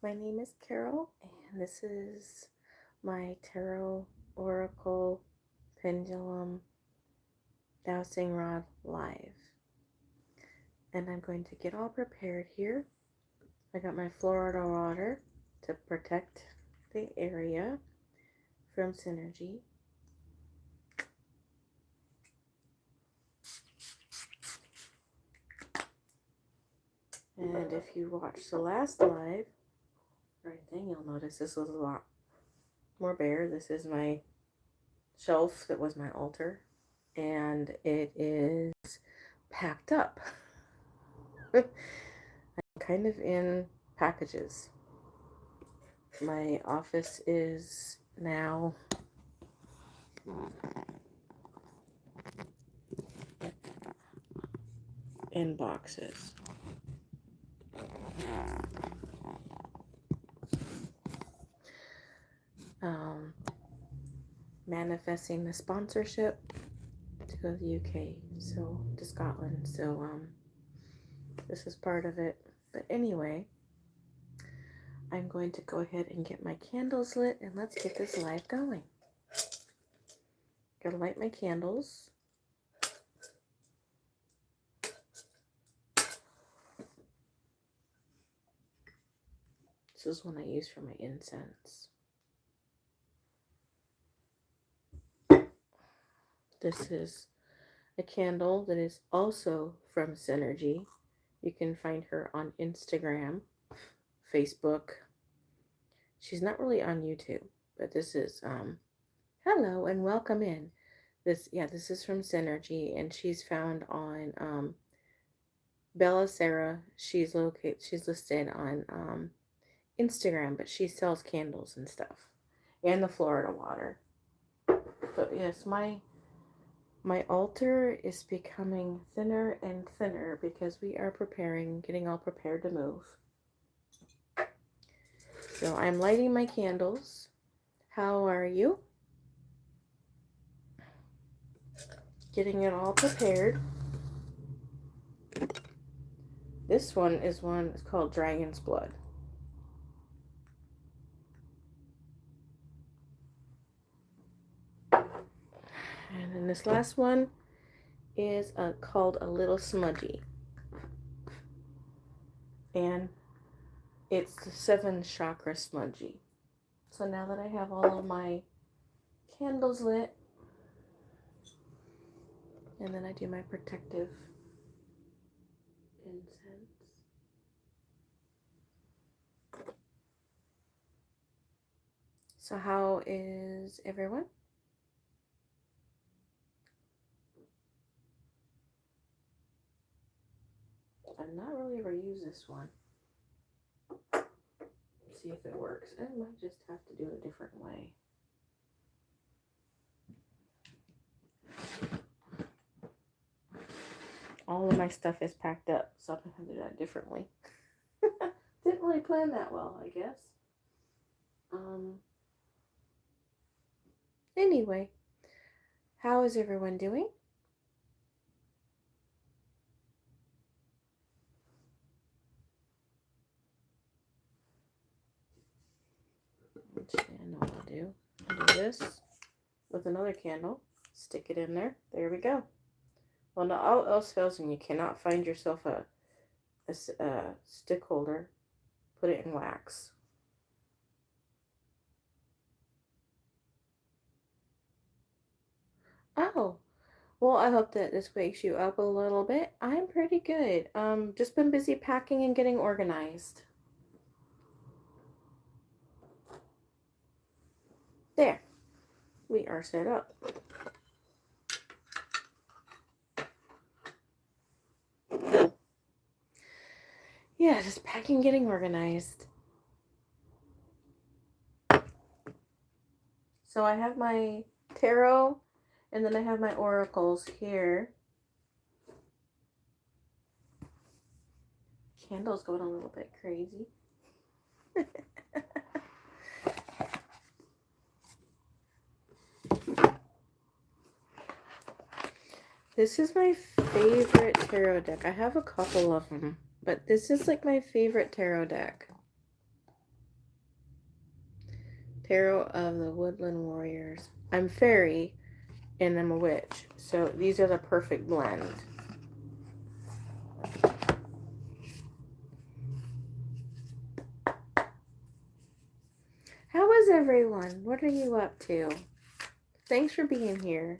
My name is Carol, and this is my Tarot Oracle Pendulum Dowsing Rod Live. And I'm going to get all prepared here. I got my Florida water to protect the area from synergy. And if you watched the last live or anything, you'll notice this was a lot more bare. This is my shelf that was my altar, and it is packed up. I'm kind of in packages. My office is now in boxes. Manifesting the sponsorship to go to the UK, so to Scotland. So this is part of it. But anyway, I'm going to go ahead and get my candles lit, and let's get this live going. Gotta light my candles. This is one I use for my incense. This is a candle that is also from Synergy. You can find her on Instagram, Facebook. She's not really on YouTube, but this is hello and welcome in. This is from Synergy, and she's found on Bella Sarah. She's listed on Instagram, but she sells candles and stuff, and the Florida water. But yes, my altar is becoming thinner and thinner because we are getting all prepared to move. So I'm lighting my candles. How are you? Getting it all prepared. This one is called Dragon's Blood. And then this last one is called A Little Smudgy. And it's the 7 chakra smudgy. So now that I have all of my candles lit, and then I do my protective incense. So how is everyone? I've not really ever used this one. Let's see if it works. I might just have to do it a different way. All of my stuff is packed up, so I'm going to do that differently. Didn't really plan that well, I guess. Anyway, how is everyone doing? I know what I'll do. I'll do this with another candle. Stick it in there. There we go. Well, now all else fails and you cannot find yourself a stick holder, put it in wax. Oh, well, I hope that this wakes you up a little bit. I'm pretty good. Just been busy packing and getting organized. There, we are set up. Yeah, just packing, getting organized. So I have my tarot, and then I have my oracles here. Candle's going a little bit crazy. This is my favorite tarot deck. I have a couple of them, but this is like my favorite tarot deck. Tarot of the Woodland Warriors. I'm fairy and I'm a witch. So these are the perfect blend. How is everyone? What are you up to? Thanks for being here.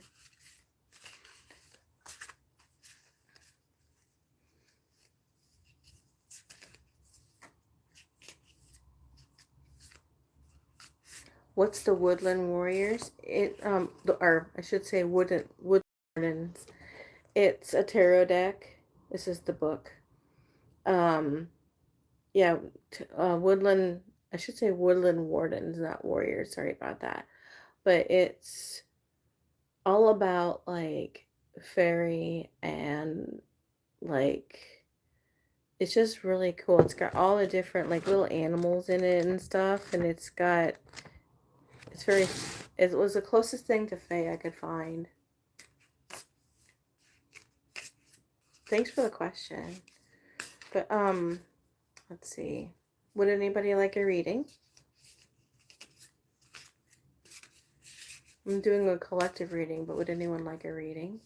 What's the Woodland Warriors? Or I should say Woodlands. It's a tarot deck. This is the book. Yeah, Woodland. I should say Woodland Wardens, not Warriors. Sorry about that. But it's all about like fairy and like it's just really cool. It's got all the different like little animals in it and stuff, and it's very. It was the closest thing to Fae I could find. Thanks for the question. But let's see. Would anybody like a reading? I'm doing a collective reading, but would anyone like a reading?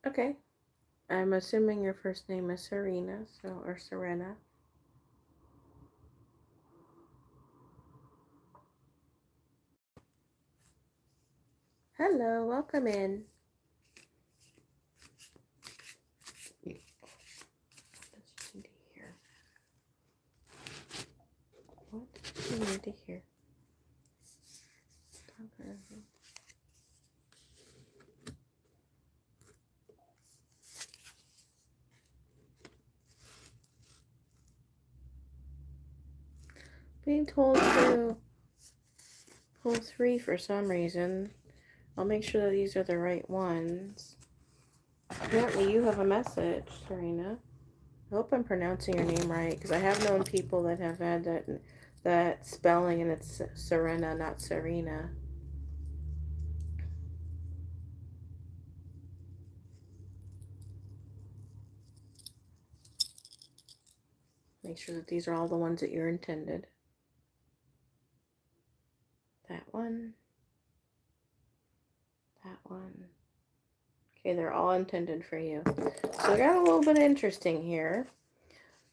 Okay. I'm assuming your first name is Serena, or Serena. Hello, welcome in. What does she need to hear? Okay. Being told to pull 3 for some reason. I'll make sure that these are the right ones. Apparently you have a message, Serena. I hope I'm pronouncing your name right, because I have known people that have had that spelling, and it's Serena, not Serena. Make sure that these are all the ones that you're intended. That one. That one. Okay, they're all intended for you. So I got a little bit interesting here.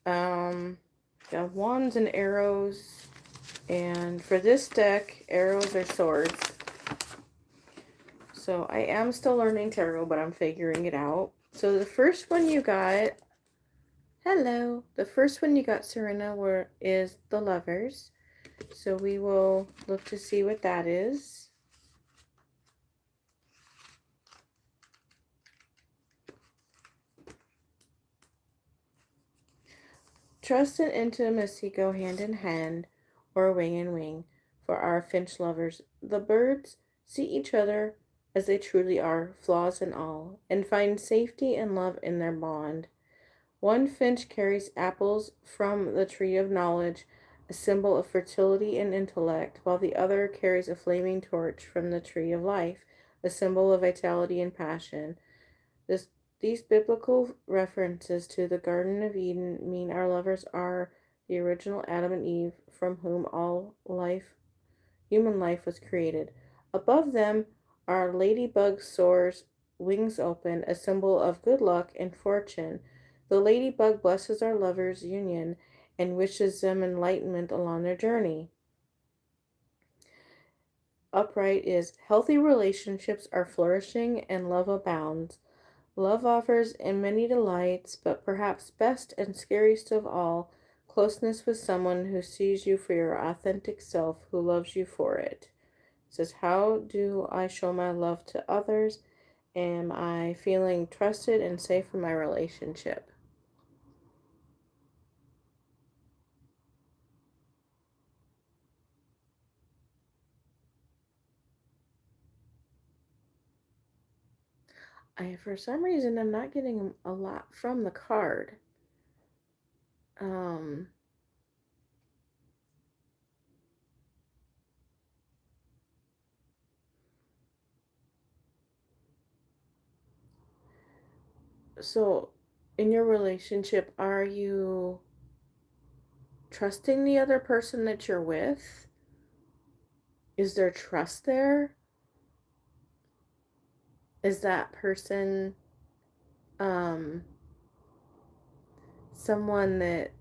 Got wands and arrows. And for this deck, arrows are swords. So I am still learning tarot, but I'm figuring it out. So the first one you got, hello. The first one you got, Serena, is the Lovers. So we will look to see what that is. Trust and intimacy go hand in hand, or wing in wing, for our finch lovers. The birds see each other as they truly are, flaws and all, and find safety and love in their bond. One finch carries apples from the tree of knowledge, a symbol of fertility and intellect, while the other carries a flaming torch from the tree of life, a symbol of vitality and passion. These biblical references to the Garden of Eden mean our lovers are the original Adam and Eve, from whom all human life was created. Above them are ladybug soars, wings open, a symbol of good luck and fortune. The ladybug blesses our lovers' union and wishes them enlightenment along their journey. Upright is healthy relationships are flourishing and love abounds. Love offers in many delights, but perhaps best and scariest of all, closeness with someone who sees you for your authentic self, who loves you for it. It says, how do I show my love to others? Am I feeling trusted and safe in my relationship? For some reason, I'm not getting a lot from the card. Um, So, in your relationship, are you trusting the other person that you're with? Is there trust there? Is that person um, someone that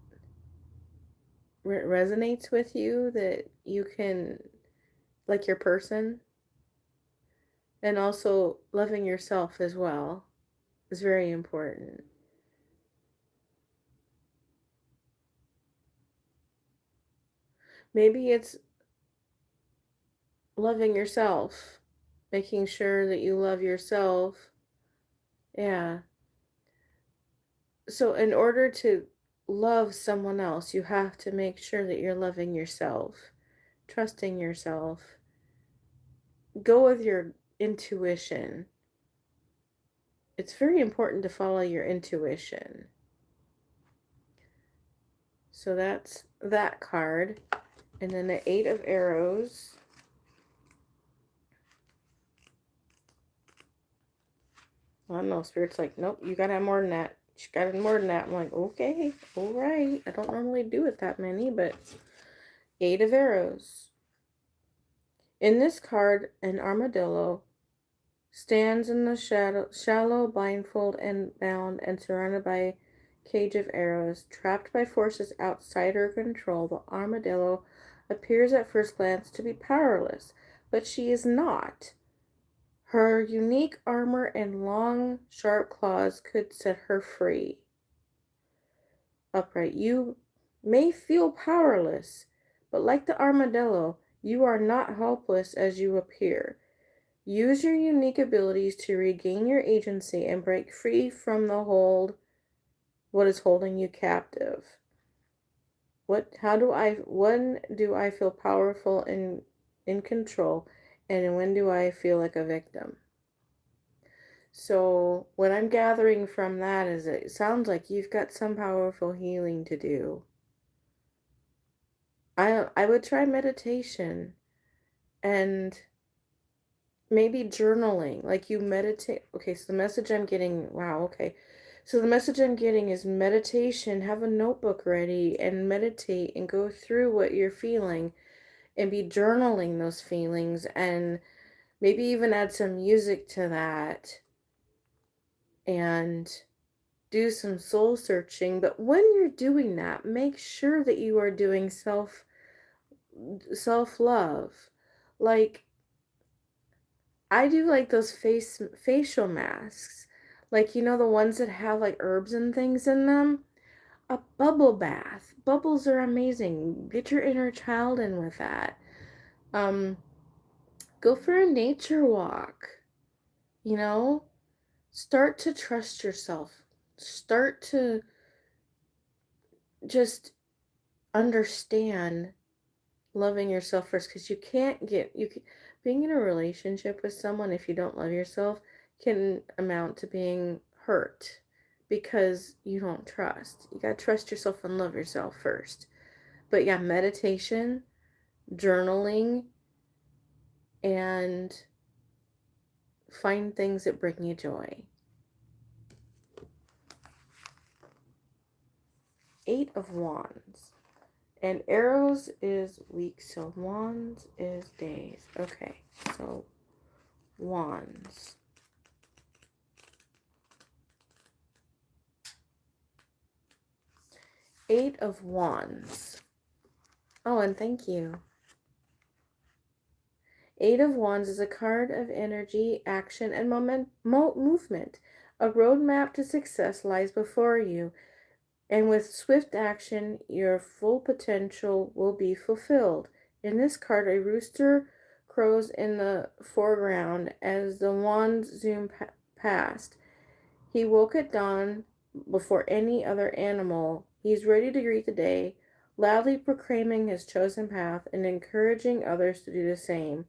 resonates with you, that you can, like your person? And also, loving yourself as well is very important. Maybe it's loving yourself, making sure that you love yourself. Yeah. So, in order to love someone else, you have to make sure that you're loving yourself, trusting yourself. Go with your intuition. It's very important to follow your intuition. So, that's that card. And then the Eight of Arrows. I don't know. Spirit's like, nope, you gotta have more than that. She got more than that. I'm like, okay, all right. I don't normally do it that many, but Eight of Arrows. In this card, an armadillo stands in the shallow, blindfold and bound, and surrounded by a cage of arrows. Trapped by forces outside her control, the armadillo appears at first glance to be powerless, but she is not. Her unique armor and long, sharp claws could set her free. Upright. You may feel powerless, but like the armadillo, you are not helpless as you appear. Use your unique abilities to regain your agency and break free from the hold, what is holding you captive. When do I feel powerful and in control, and when do I feel like a victim? So what I'm gathering from that is it sounds like you've got some powerful healing to do. I would try meditation and maybe journaling. Like you meditate. Okay, so the message I'm getting, wow, okay. So the message I'm getting is meditation. Have a notebook ready and meditate and go through what you're feeling and be journaling those feelings, and maybe even add some music to that and do some soul searching. But when you're doing that, make sure that you are doing self love. Like I do like those facial masks. Like the ones that have like herbs and things in them. A bubble bath. Bubbles are amazing. Get your inner child in with that. Um Go for a nature walk. You know, start to trust yourself. Start to just understand loving yourself first, because you can't get you can, being in a relationship with someone, if you don't love yourself, can amount to being hurt because you don't trust. You got to trust yourself and love yourself first. But yeah, meditation, journaling, and find things that bring you joy. Eight of Wands. And arrows is weeks, so wands is days. Okay, so wands. Eight of Wands. Oh, and thank you. Eight of Wands is a card of energy, action, and movement. A roadmap to success lies before you, and with swift action, your full potential will be fulfilled. In this card, a rooster crows in the foreground as the wands zoom past. He woke at dawn before any other animal. He's ready to greet the day, loudly proclaiming his chosen path and encouraging others to do the same.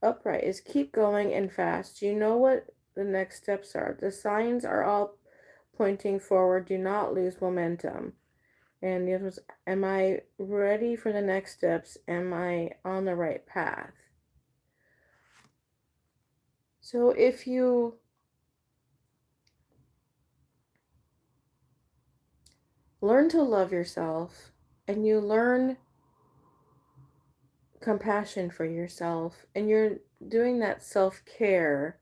Upright is keep going and fast. You know what the next steps are. The signs are all pointing forward. Do not lose momentum. And the other was, am I ready for the next steps? Am I on the right path? So if you learn to love yourself and you learn compassion for yourself and you're doing that self-care,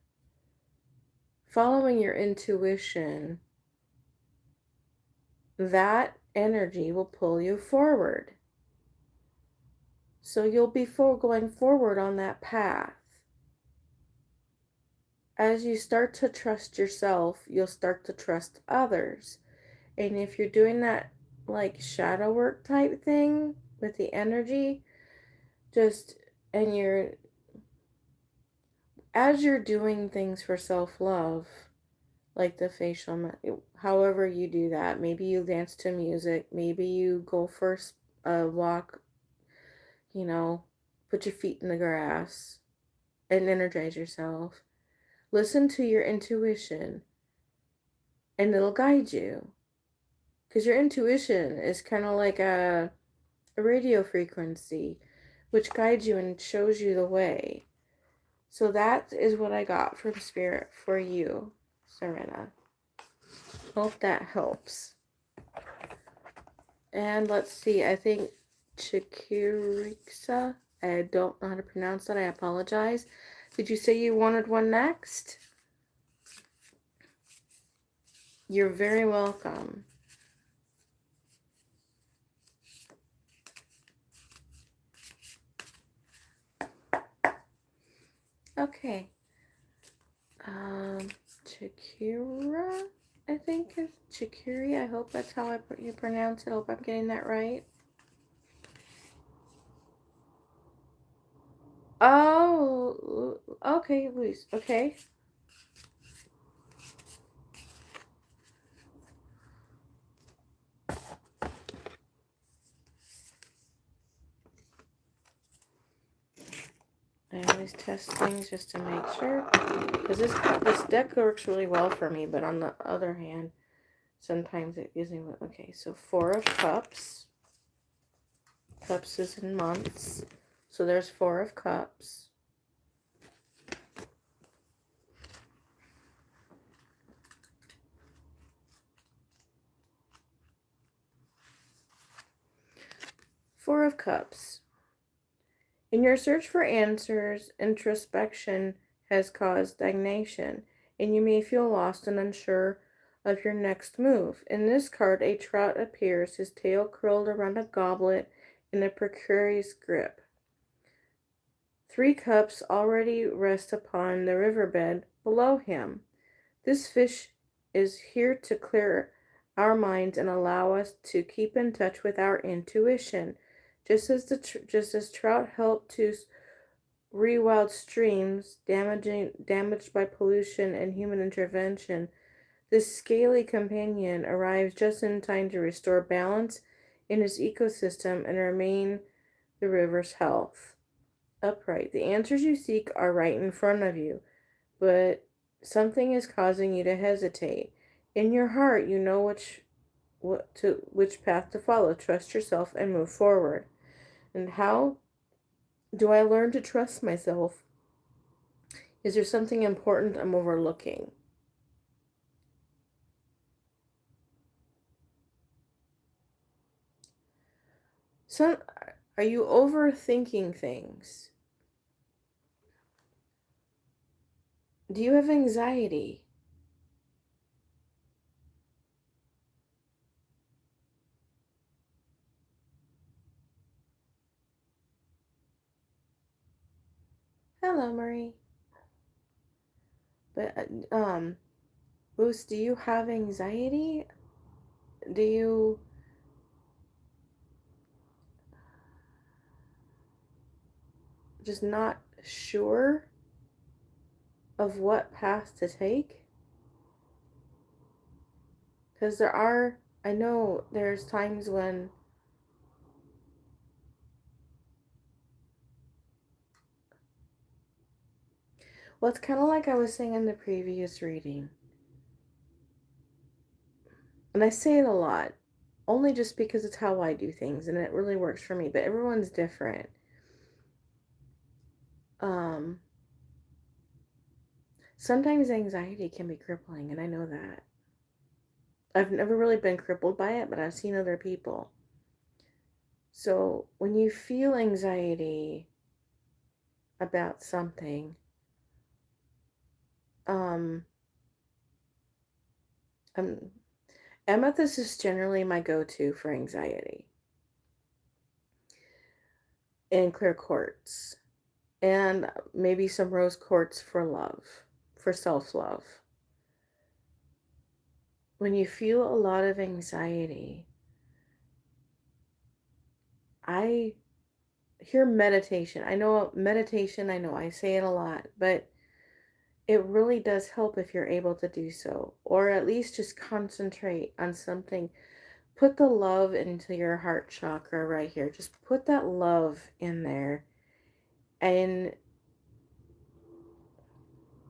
following your intuition, that energy will pull you forward. So you'll be going forward on that path. As you start to trust yourself, you'll start to trust others. And if you're doing that like shadow work type thing with the energy, just and you're as you're doing things for self-love, like the facial, however you do that, maybe you dance to music, maybe you go for a walk, you know, put your feet in the grass and energize yourself. Listen to your intuition and it'll guide you. Because your intuition is kind of like a radio frequency, which guides you and shows you the way. So that is what I got from Spirit for you, Serena. Hope that helps. And let's see, I think Chikiriksa, I don't know how to pronounce that, I apologize. Did you say you wanted one next? You're very welcome. Okay. Chikira, I think is Chikiri. I hope that's how you pronounce it. I hope I'm getting that right. Oh, okay, Luis. Okay. I always test things just to make sure, because this deck works really well for me. But on the other hand, sometimes it isn't. Okay, so 4 of Cups. Cups is in months, so there's 4 of Cups. Four of Cups. In your search for answers, introspection has caused stagnation, and you may feel lost and unsure of your next move. In this card, a trout appears, his tail curled around a goblet in a precarious grip. 3 cups already rest upon the riverbed below him. This fish is here to clear our minds and allow us to keep in touch with our intuition. Just as trout help to rewild streams damaged by pollution and human intervention, this scaly companion arrives just in time to restore balance in his ecosystem and remain the river's health. Upright. The answers you seek are right in front of you, but something is causing you to hesitate. In your heart, you know which path to follow. Trust yourself and move forward. And how do I learn to trust myself? Is there something important I'm overlooking? Are you overthinking things? Do you have anxiety? Hello, Marie. But Bruce, do you have anxiety? Do you just not sure of what path to take? Because I know there's times when well, it's kind of like I was saying in the previous reading. And I say it a lot, only just because it's how I do things and it really works for me, but everyone's different. Sometimes anxiety can be crippling, and I know that. I've never really been crippled by it, but I've seen other people. So when you feel anxiety about something, um, um, amethyst is generally my go-to for anxiety, and clear quartz, and maybe some rose quartz for love, for self-love. When you feel a lot of anxiety, I hear meditation. I know meditation, I know I say it a lot, but it really does help if you're able to do so, or at least just concentrate on something. Put the love into your heart chakra right here. Just put that love in there and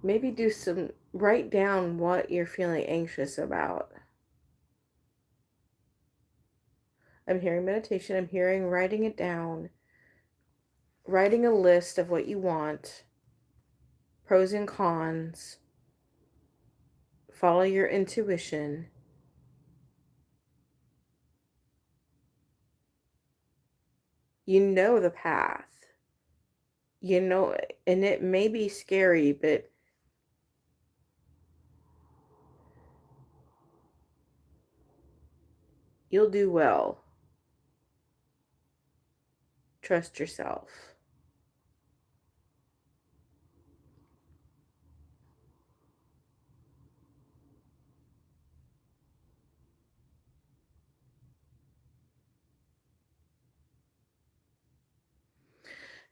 maybe write down what you're feeling anxious about. I'm hearing meditation, I'm hearing writing it down, writing a list of what you want, pros and cons, follow your intuition. You know the path. You know, and it may be scary, but you'll do well. Trust yourself.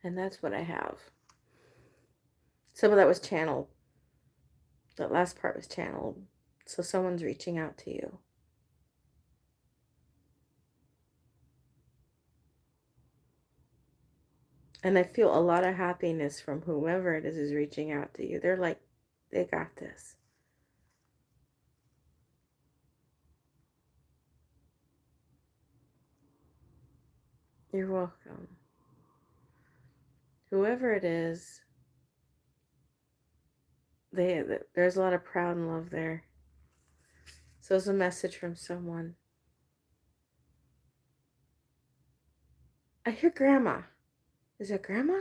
And that's what I have. Some of that was channeled. That last part was channeled. So someone's reaching out to you. And I feel a lot of happiness from whomever it is reaching out to you. They're like, they got this. You're welcome. Whoever it is, there's a lot of proud and love there. So it's a message from someone. I hear grandma. Is it grandma?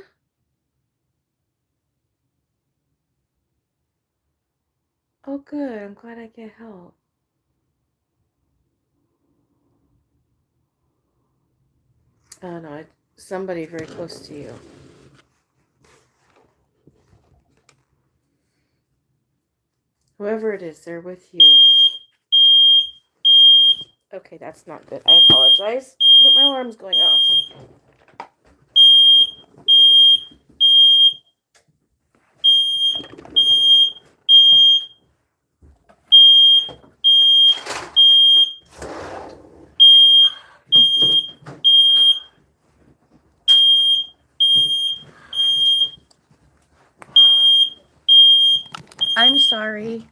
Oh, good. I'm glad I get help. Oh, no. Somebody very close to you. Whoever it is, they're with you. Okay, that's not good. I apologize. But my alarm's going off. I'm sorry.